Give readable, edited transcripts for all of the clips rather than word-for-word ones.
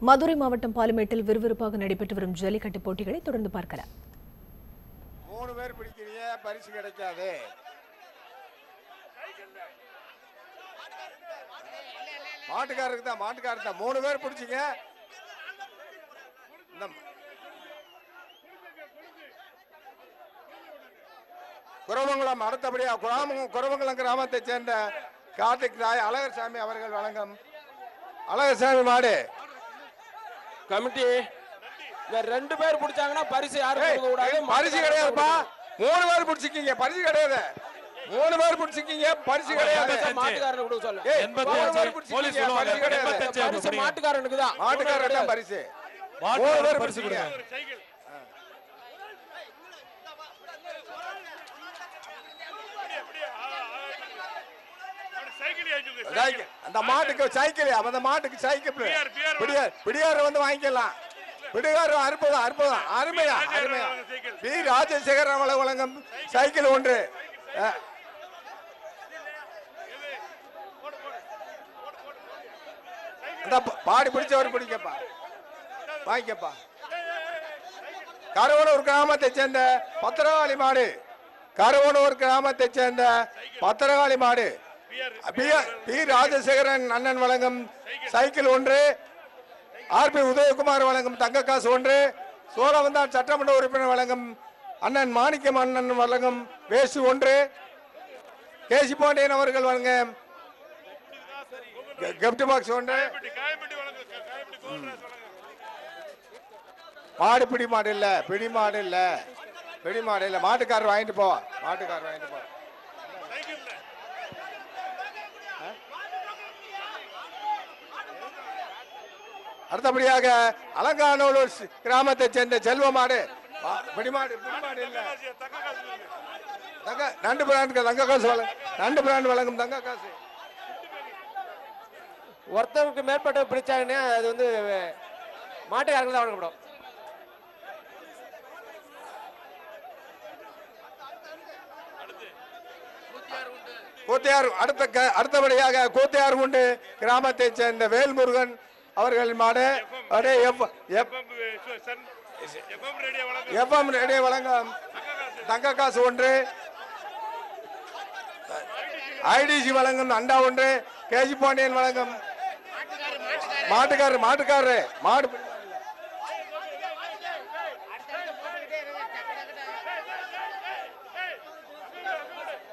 மதுரை மாவட்டம் பாலமேட்டில் விறுவிறுப்பாக நடைபெற்று வரும் ஜல்லிக்கட்டு போட்டிகளை தொடர்ந்து பார்க்கலாம். 3 பேர் பிடிக்கிறீங்க, பரிசு கிடைக்காது. மாட்டுக்காரருக்கு தான் 3 பேர் பிடிச்சிங்க. குரவங்குளம் அடுத்தபடியா குரவங்குளம் கிராமத்தை சேர்ந்த கார்த்திக் ராய் அழகர்சாமி அவர்கள் வழங்கும் அழகர்சாமி மாடு கமிட்டி 2 பேர் பிடிச்சாங்கன்னா பரிசு யாரும் கொடுக்க கூடாது. பரிசு கிடையாதுப்பா. 3 பேர் பிடிச்சிருக்கீங்க, பரிசு கிடையாது. 3 பேர் பிடிச்சிருக்கீங்க, பரிசு கிடையாது. மாட்டுக்காரன் கொடுக்க சொல்லு. 85 பரிசு கிடையாது. பரிசு மாட்டுக்காரனுக்கு தான். மாட்டுக்காரனுக்கு தான் பரிசு. 3 பேர் பரிசு கிடையாது. அந்த மாட்டுக்கு சைக்கிள், அந்த மாட்டுக்கு சைக்கிள் பிடியார் வந்து வாங்கிக்கலாம். பிடியார் அற்புதம் அற்புதம் அருமையா அருமையா. பி ராஜசேகர் வழங்கும் சைக்கிள் 1. பாடி பிடிச்சவர் பிடிக்கப்பா, வாங்கிக்கப்பா. கருவனூர் கிராமத்தை சேர்ந்த பத்திரகாளி மாடு, கருவனூர் கிராமத்தை சேர்ந்த பத்திரகாளி மாடு பி ராஜசேகரன் அண்ணன் வழங்கும் சைக்கிள் 1. ஆர்பி உதயகுமார் வழங்கும் தங்க காசு 1. சோழவந்தான் சட்டமன்ற உறுப்பினர் வழங்கும் அண்ணன் மாணிக்கம் அண்ணன் வழங்கும் வேசு 1. கேசி பாண்டியன் அவர்கள் வழங்கும் கிஃப்ட் பாக்ஸ் 1. மாடு பிடி மாடு இல்ல, பிடி மாடு இல்ல, பிடி மாடு இல்ல. மாட்டுக்காரர் வாங்கிட்டு போ, மாட்டுக்காரர் வாங்கிட்டு போ. அடுத்தபடியாக அலங்காநல்லூர் கிராமத்தை சேர்ந்த செல்வ மாடு பிடிமாடு இல்ல. நண்டு பிராண்ட் தங்க காசு நண்டு பிராண்ட் வழங்கும் தங்க காசு. ஒருத்தருக்கு மேற்பட்ட பிடிச்சாங்கன்னா அது வந்து மாட்டுக்காரங்க தான் வழங்கப்படும். கூத்தியார் அடுத்தபடியாக கூத்தியார் குண்டு கிராமத்தை சேர்ந்த வேல்முருகன் அவர்கள் மாடு எஃப்எம் ரேடியோ வழங்கும் தங்க காசு 1. ஐடிசி வழங்கும் அண்டா 1. கேஜி பாண்டியன் வழங்கும் மாட்டுக்காரரு மாடு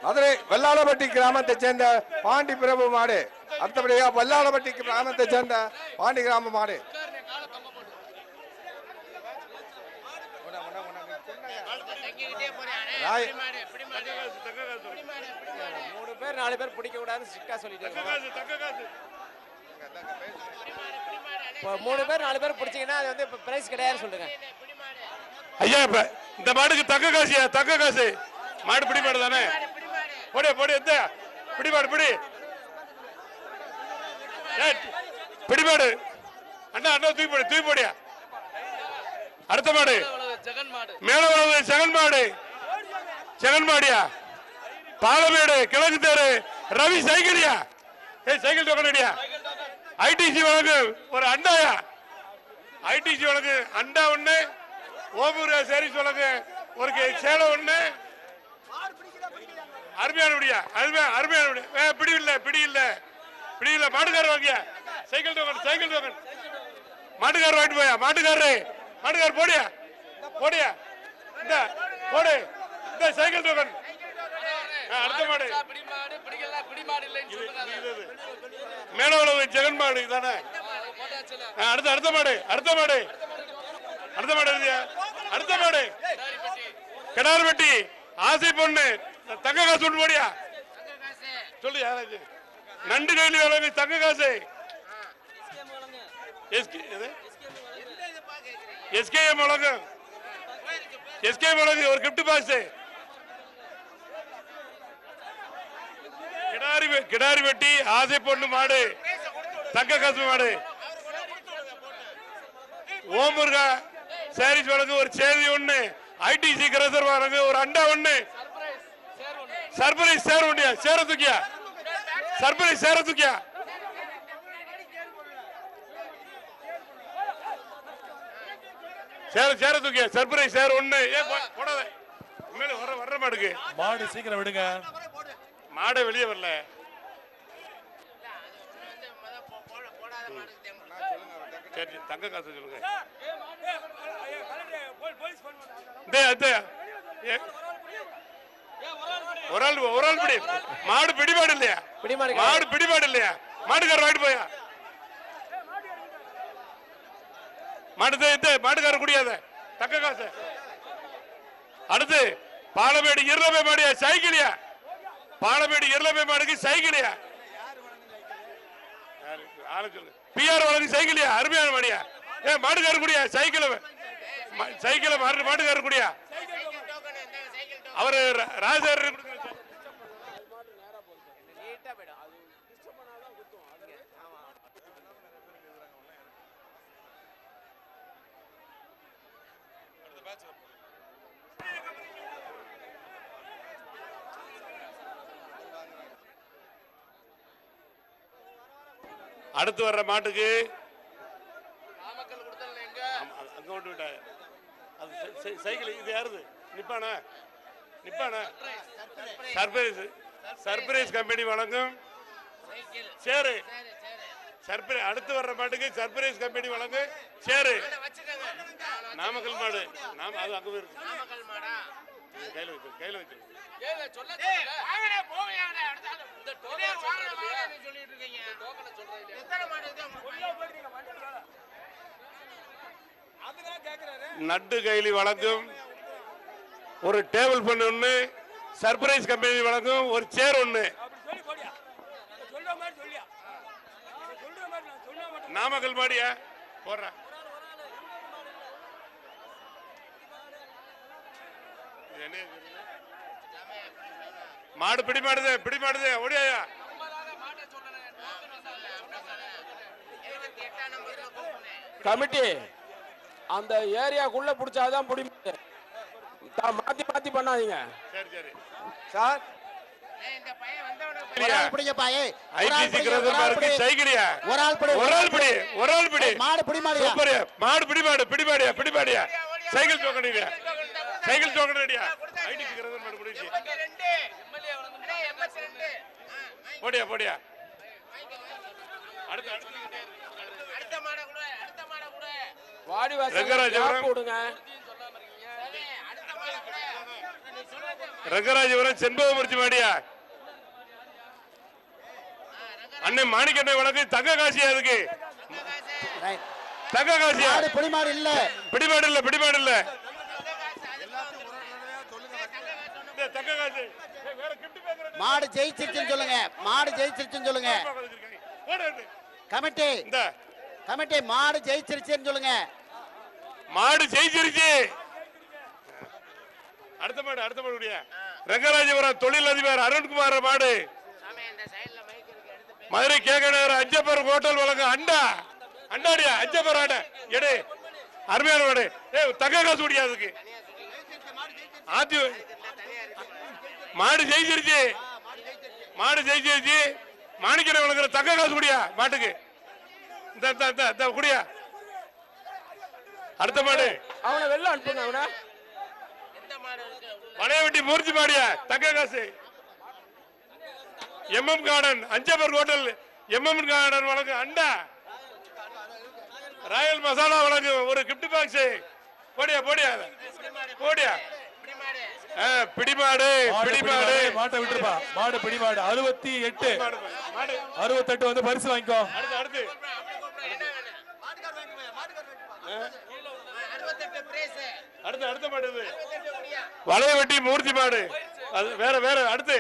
மதுரை வெள்ளாளப்பட்டி கிராமத்தை சேர்ந்த பாண்டி பிரபு மாடு. அடுத்தபடியாக வெள்ளாளப்பட்டி கிராமத்தை சேர்ந்த பாண்டி கிராம மாடு. 3 பேர் 4 பேர் பிடிக்க கூடாது ஸ்ட்ரிக்ட்டா சொல்லிட்டாங்க. 3 பேர் 4 பேர் பிடிச்சீங்கன்னா அது வந்து பிரைஸ் கிடையாது சொல்லுங்க ஐயா. இந்த மாடுக்கு தக்க காசு மாடு பிடி மாடு தானே. போடு எந்த பிடி மாடு பிடி மாடு அண்ணா தூக்கி போடியா. அடுத்த மாடு மேல ஜெகன் மாடியா. பாலமேடு கிழக்கு தேரு ரவி சைக்கிளியா. சைக்கிள் டோக்கனடியா. ஐடிசி வழங்கு ஒரு அண்டாயா. ஐடிசி வழங்கு அண்டா 1. ஓமூர் சர்வீஸ் வழங்கு ஒரு சேலை 1. அருமையான பிடி இல்ல மாட்டுக்காரர் வாங்கியா. சைக்கிள் டோக்கன் மாட்டுக்காரர் வாங்கிட்டு போயா. மாட்டுக்காரர் போடியா இந்த போடு இந்த சைக்கிள் டோக்கன். அடுத்த மாடு மேலவளவு ஜெகன் மாடு தானே. அடுத்த மாடு கிடார்பட்டி ஆசை பொண்ணு தங்க காசு 1 போடியா. சொல்லு யாராச்சு. நண்டு கைலி வழங்கு தங்க காசு. எஸ்கேஎம் வழங்கு ஒரு கிஃப்ட் பாக்ஸ். கிடாரி வெட்டி ஆசை பொண்ணு மாடு தங்க காசு மாடு. ஓமுருகா சாரீஸ் வழங்கு ஒரு சேதி 1. ஐடிசி கிரசர் வழங்கு ஒரு அண்டா 1. சர்ப்ரைஸ் சேர தூக்கியா. சேர தூக்கிய சர்ப்ரைஸ் சேர் ஒண்ணு போடாத மேல வர்ற மாடுக்கு மாடு சீக்கிரம் விடுங்க. மாடை வெளியே வரல. சரி தங்க காசு சொல்லுங்க. ஒரு ஆள் பிடி. மாடு பிடிபாடு இல்லையா? மாடு பிடிபாடு இல்லையா? மாட்டுக்காரர் வாங்கிட்டு போயா? மாட்டுக்காரர் குடியாத தக்க காசு. அடுத்து பாலமேடு இருளமை மாடியா சைக்கிளியா? பாலமேடு இருளமை மாடுக்கு சைக்கிளியா? பிஆர் வழக்கு சைக்கிளியா? அருமையான மாடியா? மாட்டுக்காரர் குடியா? சைக்கிள் மாட்டுக்காரர் குடியா? அவரு ராஜர் அடுத்து வர்ற மாட்டுக்கு அங்க விட்டு விட்டாங்க. அது சைக்கிள் இது யாருது? நிப்பானா சர்ப்ரைஸ் கம்பெனி வழங்கும் சேரு. சர்ப்ரைஸ் அடுத்து வர்ற மாட்டுக்கு சர்ப்ரைஸ் கம்பெனி வழங்கும் சேரு. நாமக்கல் மாடு. அது அங்க போயிருக்கு. கையில வச்சு நட்டு கைலி வழங்கும் ஒரு டேபிள் பண்ண ஒண்ணு, சர்ப்ரைஸ் கம்பெனி வழங்கும் ஒரு சேர் ஒண்ணு. நாமக்கல் மாடியா போடுற மாடு பிடிமாடுது ஓடியா. கமிட்டி அந்த ஏரியாக்குள்ள பிடிச்சாதான் பிடிமாடு. மாத்தி பண்ணாதீங்க. சரி சார் பிடிமாடியா சைக்கிள் டோக்கனியா? சைக்கிள் டோக்கனியா? போடியா ரங்கராஜபுரம் செண்பகமூர்த்தி மாடியா? அண்ணன் மாணிக்கண்ணை வழக்கு தங்க காசியா? இருக்கு தங்க காசியா? பிடிமாடு இல்ல தங்க காசு. மாடு ஜெயிச்சிருச்சுன்னு சொல்லுங்க. கமிட்டி மாடு ஜெயிச்சிருச்சுன்னு சொல்லுங்க. மாடு ஜெயிச்சிருச்சு. அடுத்த மாடு ரங்கராஜபுரம் தொழிலதிபர் அருண்குமார் மாடு. மதுரை கேகநகர் அஞ்சப்பர் ஹோட்டல் வழங்க அண்டாடியா அஞ்சப்பர் ஆட எடு. அருமையான மாடு. தங்க காசு முடியாதுக்கு மாடு ஜெயிச்சிருச்சு. மாணிக்கனை வழங்குற தங்க காசு குடியா மாட்டுக்கு. குடியா. அடுத்த மாடு அவனை வெளில அனுப்புங்க. வளையவட்டி மூர்த்தி மாடியா? தங்க காசு. MM garden Anjappar hotel MM garden வழங்கு அண்டா. ராயல் மசாலா வழங்கு ஒரு கிஃப்ட் பாக்ஸ். போடியா பிடிமாடு மாட்டை விட்டுருப்பா. மாடு பிடிமாடு 68 வந்து பரிசு வாங்கிக்கோ. அடுத்த மாடு வளையவட்டி மூர்த்தி மாடு. அது வேற அடுத்த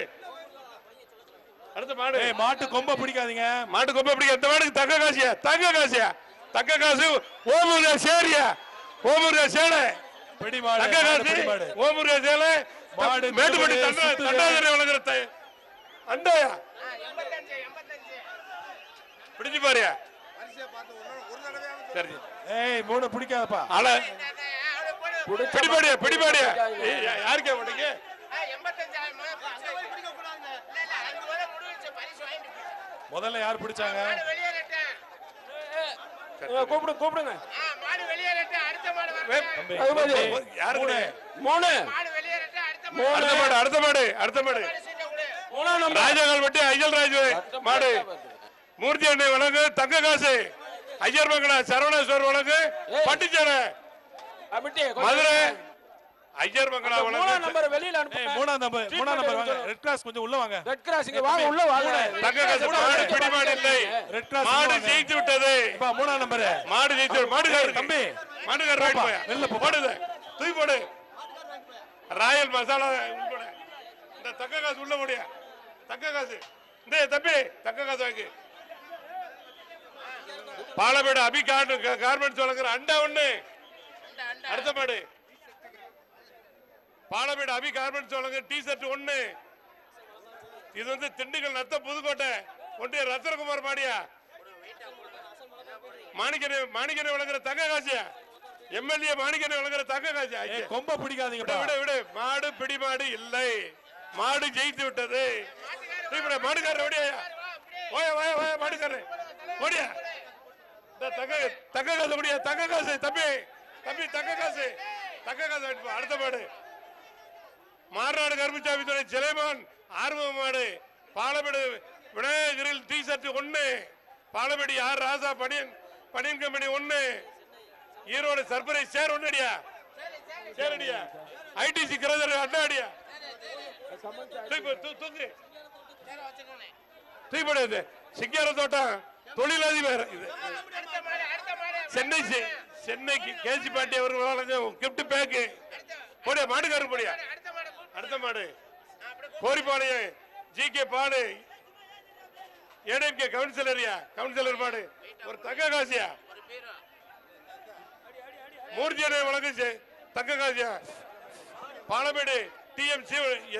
மாடு. மாட்டு கொம்ப பிடிக்காதீங்க. மாட்டு கொம்ப பிடிக்க. இந்த மாடுக்கு தங்க காசு. ஓமுருகா சேரியா? ஓமுருகா சேலை பிடிமாடு. ஓமுருகா சேலை மேட்டுப்பட்டி தண்டாதரை வழங்குற அண்டாயா? பிடிச்சு பாரியா? சரி மூணு பிடிக்காதப்பா. பிடிபாடியா யாருக்கே மாட்டீங்க? முதல்ல யார் பிடிச்சாங்க? கூப்பிடுங்க. ரகுபதி யாருக்கு 3 அடுத்த மாடு மூணாம் நம்பர் ராஜகால் வட்டி ஐயல் ராஜ் மாடு மூர்த்தி அண்ணை வழங்கு தங்க காசு ஐயர் மங்கல சரவணேஸ்வர் வழங்கு பட்டுச்சாலை கமிட்டி மதுரை ஐயர் மங்கலா மூணாம் வழங்கு நம்பர் வெளியில அனுப்புங்க. மூணாம் நம்பர் வாங்க. ரெட் கிராஸ் கொஞ்சம் உள்ள வாங்க. ரெட் கிராஸ் இங்க வாங்க, உள்ள வாங்க. தங்க காசு மாடு பிடிமாடு இல்லை. ரெட் கிராஸ் மாடு ஜெயித்து விட்டது. பா மூணாம் நம்பர் மாடு ஜெயித்து மாடுகார் தம்பி மாடுகார் ரைட் போயா வெளில போடுது தூக்கி போடு ராயல் மசாலா உள்ள இந்த தங்க காசு உள்ள போடியா தங்க காசு இந்த தம்பி தங்க காசு வாங்கி பாலமேடு அபி கார்மெண்ட்ஸ் வழங்குற அண்டா ஒண்ணு அடுத்த மாடு பாலமேடு அபி கார்மெண்ட்ஸ் வழங்குற டி ஷர்ட் ஒண்ணு இது வந்து திண்டுக்கல் நத்த புதுக்கோட்டை ஒன்றிய ரத்னகுமார் மாடியா மாணிக்கனை வழங்குற தங்க காசியா எம்எல்ஏ மாணிக்கனை வழங்குற தங்க காசியா கொம்ப பிடிக்காதீங்க. விடு மாடு பிடிமாடு இல்லை மாடு ஜெயித்து விட்டது மாடுகாரர் ஓடியா ஓய மாடுகாரர் ஓடியா தங்க காசு முடியா தங்க காசு தம்பி தங்க காசு அடுத்த மாடு மாநாடு கருப்புச்சாமி துணை சிலைமான் ஆர்வம் மாடு பாலமேடு விநாயகரில் டி ஷர்ட் ஒண்ணு பாலமேடு யார் ராசா பனியன் கம்பெனி ஒண்ணு ஈரோடு சர்ப்ரைஸ் சேர் ஒன்னடியா சேரடியா ஐடிசி கிரதர் அண்ணாடியா தூக்கிப்படு சிங்கார தோட்டம் தொழிலதிபர் இது சென்னைக்கு கேசி பாண்டி அவர்கள் கிப்ட் பேக்கு போடியா மாடுகாரர் போடியா அடுத்த மாடு கோரிப்பாளையம் ஜி கே பாடு ஏடிஎம்கே கவுன்சிலர் மாடு ஒரு தங்க காசியா மூர்த்தி அணை வழங்கு தங்க காசியா பாலமேடு டிஎம்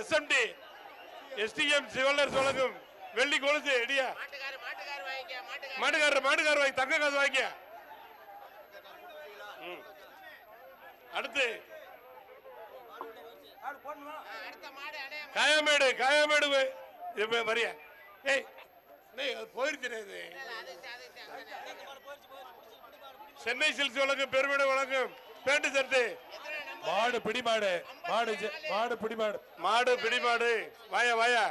எஸ்எம்டி எஸ்டிஎம் சிவல்லர் வழங்கும் வெள்ளி கொலுசு இடியா மாட்டுக்காரர் வாங்கி தங்க காசு வாங்கிய அடுத்து காயாமேடு வரியா ஏய் போயிருச்சு சென்னை சில்க்ஸ் வழங்கும் பெருமையோட வழங்கும் பேண்ட் ஷர்ட் மாடு பிடிமாடு வாயா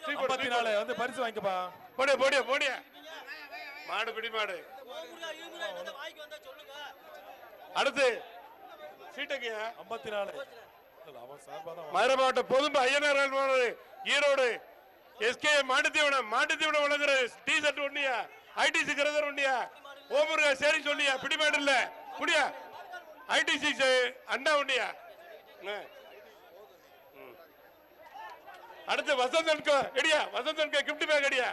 54 வந்து பரிசு வாங்கிக்கப்பா. போடியா மாடு பிடிமாடு அடுத்து சீட்டக்கியா 54 மதுரை மாவட்டம் பொதும்பு ஐயனார் ஈரோடு எஸ்கே மாட்டுத்தீவனம் வழங்குற டி ஷர்ட் ஒண்ணியா ஐடிசி கிரதர் ஒண்ணியா ஓமுருகா சரி சொல்லியா பிடிமாடு இல்ல புடியா ஐடிசி அண்டா ஒண்ணியா அடுத்து வசந்தன்கோ கிஃப்ட் பேக் அடியா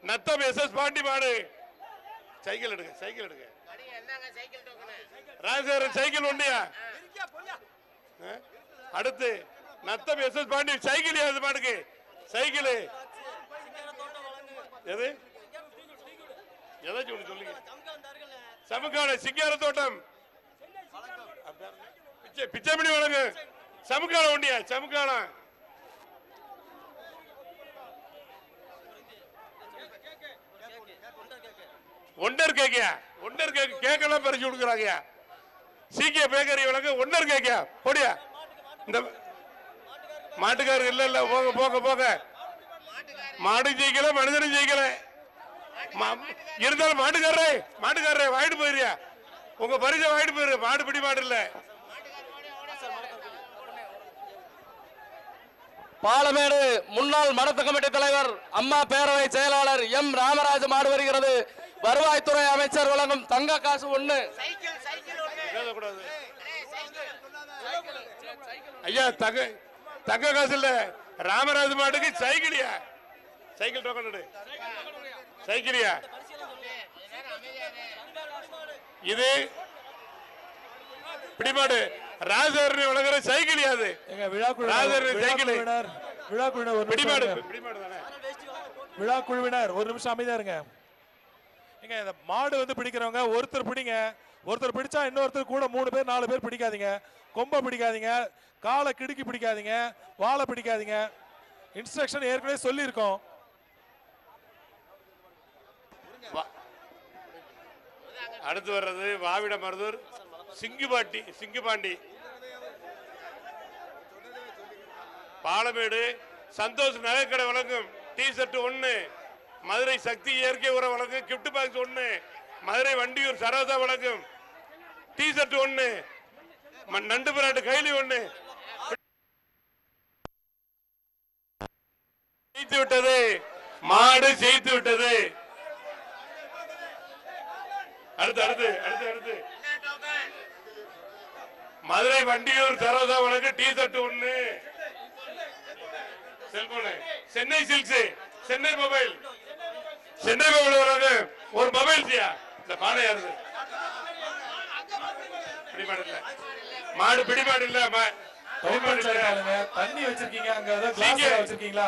நத்தம் எஸ்எஸ் பாண்டி மாடு சைக்கிள் எடுங்க ராஜேந்திரன் சைக்கிள் ஒண்ணியா அடுத்து நத்தம் எஸ்எஸ் பாண்டி சைக்கிள் யாது மாடுக்கு சைக்கிள் எது ஏதாச்சும் ஒண்ணு சொல்லுங்க சமுக்கான சிங்கார தோட்டம் பிச்சைமணி வழங்கு சமுக்கான ஒண்டியா சமுக்கான ஒண்டர் கேக்கெல்லாம் பறிச்சு கொடுக்குறாங்க சீக்கிய பேக்கரி வழங்கு ஒண்டர் கேக்கியா போடியா இந்த மாட்டுக்காரர் இல்ல போக மாடு ஜெயிக்கல மனிதனும் ஜெயிக்கல இருந்தாலும் மாட்டுக்காரரே வாங்கிட்டு போயிருயா உங்க பரிசை வாங்கிட்டு போயிரு மாடு பிடி மாடு இல்ல பாலமேடு முன்னாள் மடத்து கமிட்டி தலைவர் அம்மா பேரவை செயலாளர் எம் ராமராஜ் மாடு வருகிறது. வருவாய்த்துறை அமைச்சர் வழங்கும் தங்க காசு ஒண்ணு ஐயா தங்க காசு இல்ல ராமராஜ் மாட்டுக்கு சைக்கிள் டோக்கன் சைக்கிளியா இது பிடிமாடு ராஜேந்திரன் வழங்குற சைக்கிள் யாது விழாக்குழுவினர் ஒரு நிமிஷம் அமைதியா இருங்க. இந்த மாடு வந்து பிடிக்கிறவங்க ஒருத்தர் பிடிங்க, ஒருத்தர் பிடிச்சா இன்னொருத்தர் கூட 3 பேர் 4 பேர் பிடிக்காதீங்க. கொம்பை பிடிக்காதீங்க, காலை கிடுக்கி பிடிக்காதீங்க, வாழை பிடிக்காதீங்க. இன்ஸ்ட்ரக்ஷன் ஏற்கனவே சொல்லி இருக்கோம். அடுத்து வர்றது வாவிட மருதூர் சிங்குபாண்டி பாலமேடு சந்தோஷ் நகைக்கடை வழங்கும் டி ஷர்ட் 1, மதுரை சக்தி இயற்கை உரம் வழங்கும் கிஃப்ட் பாக்ஸ் 1, மதுரை வண்டியூர் சரோசா வழங்கும் டி ஷர்ட் 1, நண்டு பிராட்டு கைலி 1. ஜெயித்து விட்டது மாடு, ஜெயித்து விட்டது. அடுத்து மதுரை வண்டியூர் சரோசா வழக்கு T shirt 1, cellphone Chennai silks, Chennai mobile வழக்கு ஒரு மொபைல் சியா. இந்த பானை யாரு? பிடிமாடு இல்ல, மாடு பிடிமாடு இல்ல, தண்ணி வச்சிருக்கீங்க, அங்க வச்சிருக்கீங்களா?